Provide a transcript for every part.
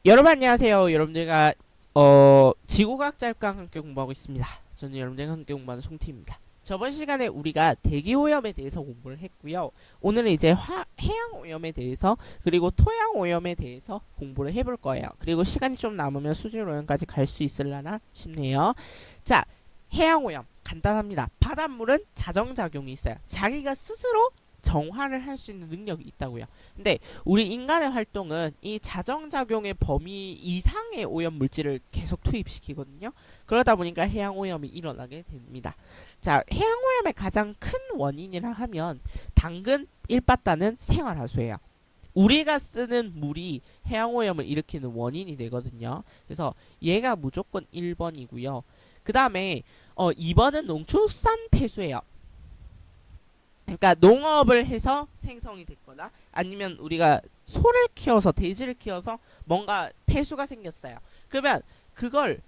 여러분 안녕하세요. 여러분들과 지구과학 자율과학 함께 공부하고 있습니다. 저는 여러분들과 함께 공부하는 송티입니다. 저번 시간에 우리가 대기오염에 대해서 공부를 했고요. 오늘은 이제 해양오염에 대해서 그리고 토양오염에 대해서 공부를 해볼 거예요. 그리고 시간이 좀 남으면 수질오염까지 갈 수 있으려나 싶네요. 자, 해양오염 간단합니다. 바닷물은 자정작용이 있어요. 자기가 스스로 정화를 할 수 있는 능력이 있다고요. 근데 우리 인간의 활동은 이 자정작용의 범위 이상의 오염 물질을 계속 투입시키거든요. 그러다 보니까 해양오염이 일어나게 됩니다. 자, 해양오염의 가장 큰 원인이라 하면 당근, 일바다는 생활하수예요. 우리가 쓰는 물이 해양오염을 일으키는 원인이 되거든요. 그래서 얘가 무조건 1번이고요. 그 다음에 2번은 농축산 폐수예요. 그러니까 농업을 해서 생성이 됐거나 아니면 우리가 소를 키워서 돼지를 키워서 뭔가 폐수가 생겼어요. 그러면 그걸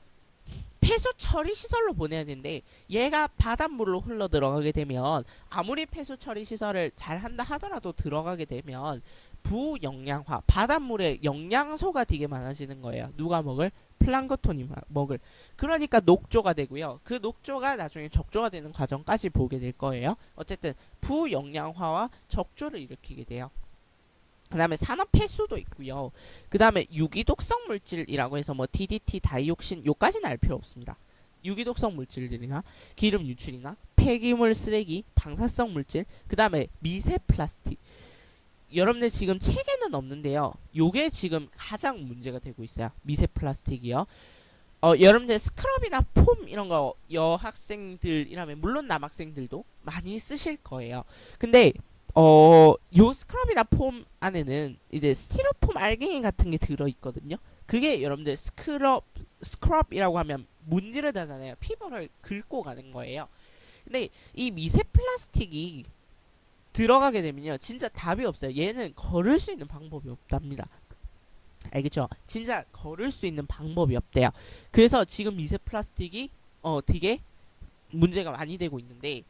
폐수 처리 시설로 보내야 되는데 얘가 바닷물로 흘러 들어가게 되면 아무리 폐수 처리 시설을 잘 한다 하더라도 들어가게 되면 부영양화 바닷물에 영양소가 되게 많아지는 거예요. 누가 먹을? 플랑크톤이 먹을. 그러니까 녹조가 되고요. 그 녹조가 나중에 적조가 되는 과정까지 보게 될 거예요. 어쨌든 부영양화와 적조를 일으키게 돼요. 그 다음에 산업 폐수도 있고요. 그 다음에 유기독성 물질이라고 해서 뭐 DDT, 다이옥신 요까지는 알 필요 없습니다. 유기독성 물질들이나 기름 유출이나 폐기물 쓰레기, 방사성 물질, 그 다음에 미세 플라스틱. 여러분들 지금 책에는 없는데요. 요게 지금 가장 문제가 되고 있어요. 미세 플라스틱이요. 여러분들 스크럽이나 폼 이런 거 여학생들이라면 물론 남학생들도 많이 쓰실 거예요. 근데 요 스크럽이나 폼 안에는 이제 스티로폼 알갱이 같은 게 들어 있거든요. 그게 여러분들 스크럽이라고 하면 문지르다잖아요. 피부를 긁고 가는 거예요. 근데 이 미세 플라스틱이 들어가게 되면요. 진짜 답이 없어요. 얘는 걸을 수 있는 방법이 없답니다. 알겠죠? 진짜 걸을 수 있는 방법이 없대요. 그래서 지금 미세 플라스틱이 되게 문제가 많이 되고 있는데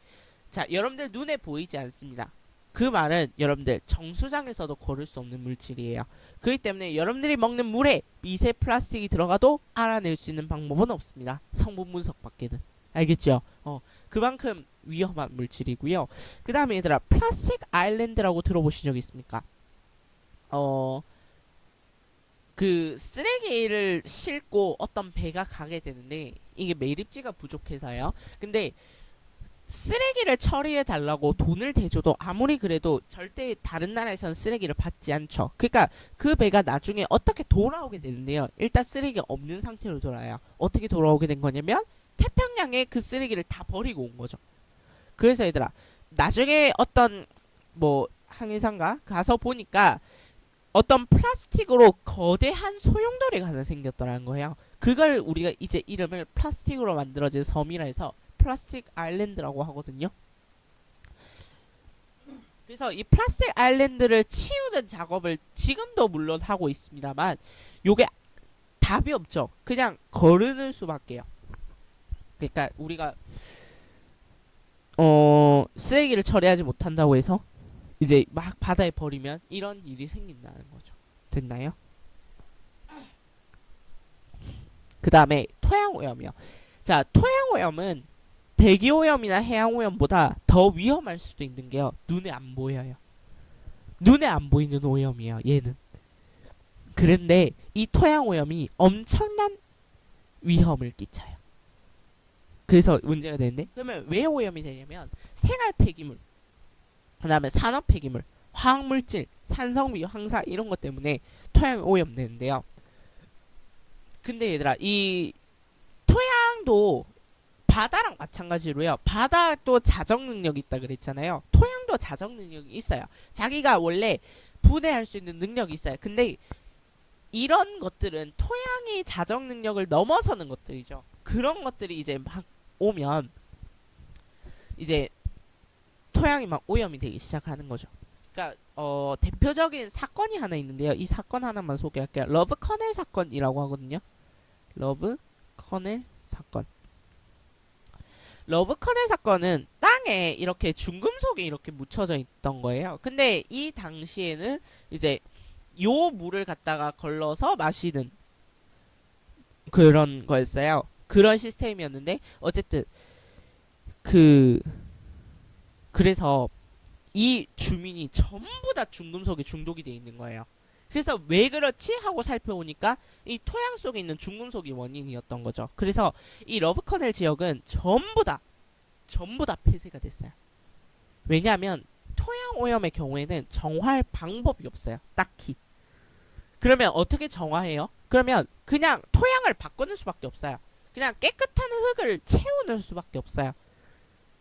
자, 여러분들 눈에 보이지 않습니다. 그 말은 여러분들 정수장에서도 걸을 수 없는 물질이에요. 그렇기 때문에 여러분들이 먹는 물에 미세 플라스틱이 들어가도 알아낼 수 있는 방법은 없습니다. 성분 분석 밖에는. 알겠죠? 그만큼 위험한 물질이고요. 그 다음에 얘들아 플라스틱 아일랜드라고 들어보신 적 있습니까? 그 쓰레기를 싣고 어떤 배가 가게 되는데 이게 매립지가 부족해서요. 근데 쓰레기를 처리해 달라고 돈을 대줘도 아무리 그래도 절대 다른 나라에서는 쓰레기를 받지 않죠. 그러니까 그 배가 나중에 어떻게 돌아오게 되는데요. 일단 쓰레기가 없는 상태로 돌아요. 어떻게 돌아오게 된 거냐면 태평양에 그 쓰레기를 다 버리고 온 거죠. 그래서 얘들아 나중에 어떤 뭐 항해상가 가서 보니까 어떤 플라스틱으로 거대한 소용돌이가 하나 생겼더라는 거예요. 그걸 우리가 이제 이름을 플라스틱으로 만들어진 섬이라 해서 플라스틱 아일랜드라고 하거든요. 그래서 이 플라스틱 아일랜드를 치우는 작업을 지금도 물론 하고 있습니다만 요게 답이 없죠. 그냥 거르는 수밖에요. 그러니까 우리가 쓰레기를 처리하지 못한다고 해서 이제 막 바다에 버리면 이런 일이 생긴다는 거죠. 됐나요? 그 다음에 토양오염이요. 자, 토양오염은 대기오염이나 해양오염보다 더 위험할 수도 있는 게요. 눈에 안 보여요. 눈에 안 보이는 오염이에요. 얘는. 그런데 이 토양오염이 엄청난 위험을 끼쳐요. 그래서 문제가 되는데 그러면 왜 오염이 되냐면 생활 폐기물 그 다음에 산업 폐기물 화학물질 산성비 황사 이런 것 때문에 토양이 오염되는데요. 근데 얘들아 이 토양도 바다랑 마찬가지로요. 바다도 자정 능력이 있다 그랬잖아요. 토양도 자정 능력이 있어요. 자기가 원래 분해할 수 있는 능력이 있어요. 근데 이런 것들은 토양이 자정 능력을 넘어서는 것들이죠. 그런 것들이 이제 막 오면 이제 토양이 막 오염이 되기 시작하는 거죠. 그러니까 대표적인 사건이 하나 있는데요. 이 사건 하나만 소개할게요. 러브 커넬 사건이라고 하거든요. 러브 커넬 사건. 러브 커넬 사건은 땅에 이렇게 중금속이 이렇게 묻혀져 있던 거예요. 근데 이 당시에는 이제 요 물을 갖다가 걸러서 마시는 그런 거였어요. 그런 시스템이었는데 어쨌든 그 그래서 이 주민이 전부 다 중금속에 중독이 돼 있는 거예요. 그래서 왜 그렇지 하고 살펴보니까 이 토양 속에 있는 중금속이 원인이었던 거죠. 그래서 이 러브커넬 지역은 전부 다 폐쇄가 됐어요. 왜냐하면 토양 오염의 경우에는 정화할 방법이 없어요. 딱히. 그러면 어떻게 정화해요? 그러면 그냥 토양을 바꾸는 수밖에 없어요. 그냥 깨끗한 흙을 채우는 수밖에 없어요.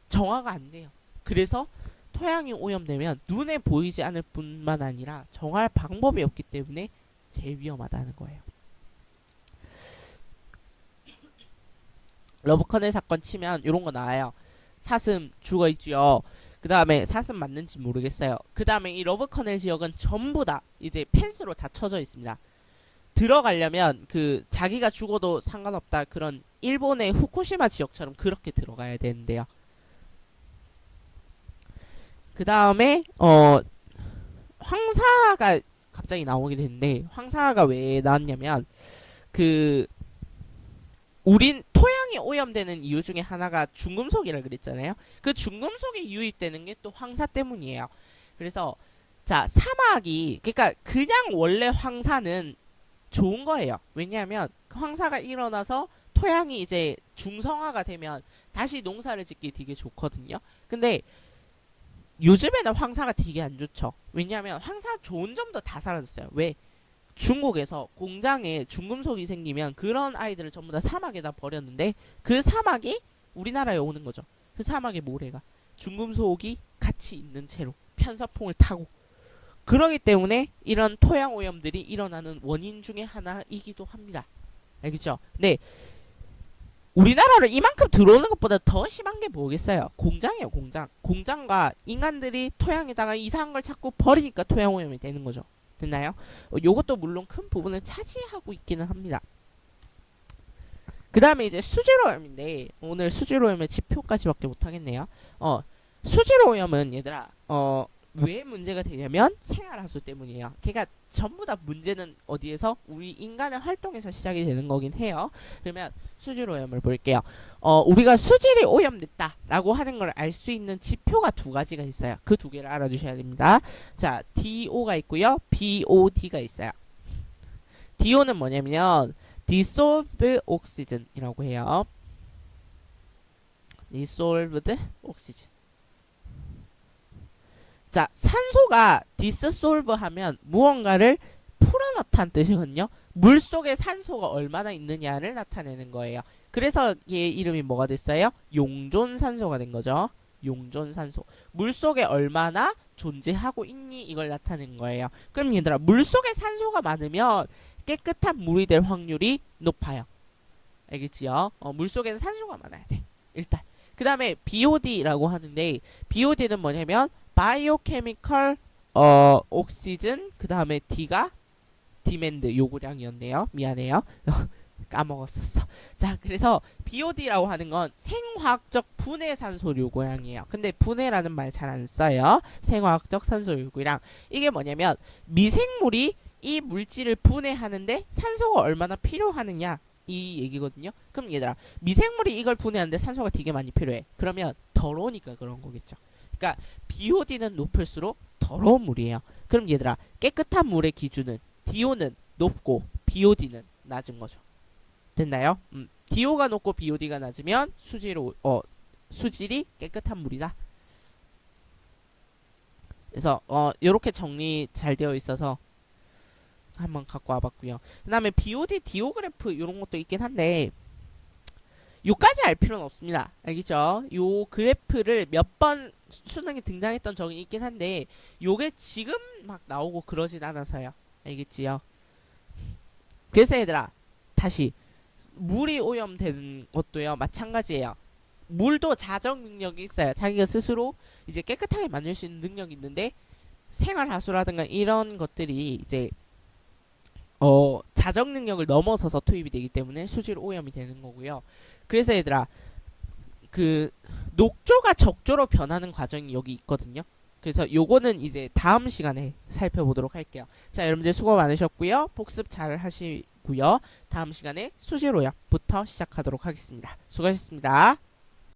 정화가 안 돼요. 그래서 토양이 오염되면 눈에 보이지 않을 뿐만 아니라 정화할 방법이 없기 때문에 제일 위험하다는 거예요. 러브커넬 사건 치면 이런 거 나와요. 사슴 죽어있죠. 그 다음에 사슴 맞는지 모르겠어요. 그 다음에 이 러브커넬 지역은 전부 다 이제 펜스로 다 쳐져 있습니다. 들어가려면 그 자기가 죽어도 상관없다 그런 일본의 후쿠시마 지역처럼 그렇게 들어가야 되는데요. 그 다음에 황사가 갑자기 나오게 됐는데 황사가 왜 나왔냐면 그 우린 토양이 오염되는 이유 중에 하나가 중금속이라 그랬잖아요. 그 중금속이 유입되는 게 또 황사 때문이에요. 그래서 자 사막이 그러니까 그냥 원래 황사는 좋은 거예요. 왜냐하면 황사가 일어나서 토양이 이제 중성화가 되면 다시 농사를 짓기 되게 좋거든요. 근데 요즘에는 황사가 되게 안 좋죠. 왜냐하면 황사 좋은 점도 다 사라졌어요. 왜? 중국에서 공장에 중금속이 생기면 그런 아이들을 전부 다 사막에다 버렸는데 그 사막이 우리나라에 오는 거죠. 그 사막의 모래가 중금속이 같이 있는 채로 편서풍을 타고 그러기 때문에 이런 토양 오염들이 일어나는 원인 중에 하나이기도 합니다. 알겠죠? 네. 우리나라를 이만큼 들어오는 것보다 더 심한 게 뭐겠어요? 공장이에요, 공장. 공장과 인간들이 토양에다가 이상한 걸 자꾸 버리니까 토양 오염이 되는 거죠. 됐나요? 요것도 물론 큰 부분을 차지하고 있기는 합니다. 그 다음에 이제 수질 오염인데 오늘 수질 오염의 지표까지밖에 못하겠네요. 수질 오염은 얘들아 왜 문제가 되냐면 생활하수 때문이에요. 걔가 전부 다 문제는 어디에서? 우리 인간의 활동에서 시작이 되는 거긴 해요. 그러면 수질 오염을 볼게요. 우리가 수질이 오염됐다라고 하는 걸 알 수 있는 지표가 두 가지가 있어요. 그 두 개를 알아두셔야 됩니다. 자, DO가 있고요. BOD가 있어요. DO는 뭐냐면 dissolved oxygen이라고 해요. dissolved oxygen. 자, 산소가 dissolve 하면 무언가를 풀어넣다는 뜻이거든요. 물속에 산소가 얼마나 있느냐를 나타내는 거예요. 그래서 얘 이름이 뭐가 됐어요? 용존산소가 된 거죠. 용존산소. 물속에 얼마나 존재하고 있니? 이걸 나타내는 거예요. 그럼 얘들아, 물속에 산소가 많으면 깨끗한 물이 될 확률이 높아요. 알겠지요? 물속에는 산소가 많아야 돼. 일단. 그 다음에 BOD라고 하는데 BOD는 뭐냐면 바이오케미컬 옥시즌 그 다음에 D가 디맨드 요구량이었네요. 미안해요. 까먹었었어. 자, 그래서 BOD라고 하는 건 생화학적 분해 산소 요구량이에요. 근데 분해라는 말 잘 안 써요. 생화학적 산소 요구량. 이게 뭐냐면 미생물이 이 물질을 분해하는데 산소가 얼마나 필요하느냐 이 얘기거든요. 그럼 얘들아, 미생물이 이걸 분해하는데 산소가 되게 많이 필요해. 그러면 더러우니까 그런 거겠죠. 그러니까 BOD는 높을수록 더러운 물이에요. 그럼 얘들아, 깨끗한 물의 기준은 DO는 높고 BOD는 낮은 거죠. 됐나요? DO가 높고 BOD가 낮으면 수질이 깨끗한 물이다. 그래서 이렇게 정리 잘 되어 있어서 한번 갖고 와봤고요. 그 다음에 BOD, DO 그래프 이런 것도 있긴 한데 요까지 알 필요는 없습니다. 알겠죠? 요 그래프를 몇 번 수능에 등장했던 적이 있긴 한데 요게 지금 막 나오고 그러진 않아서요. 알겠지요? 그래서 얘들아, 다시 물이 오염되는 것도요 마찬가지예요. 물도 자정 능력이 있어요. 자기가 스스로 이제 깨끗하게 만들 수 있는 능력이 있는데 생활하수라든가 이런 것들이 이제 자정 능력을 넘어서서 투입이 되기 때문에 수질 오염이 되는 거고요. 그래서 얘들아, 그 녹조가 적조로 변하는 과정이 여기 있거든요. 그래서 요거는 이제 다음 시간에 살펴보도록 할게요. 자, 여러분들 수고 많으셨고요. 복습 잘 하시고요. 다음 시간에 수질 오역부터 시작하도록 하겠습니다. 수고하셨습니다.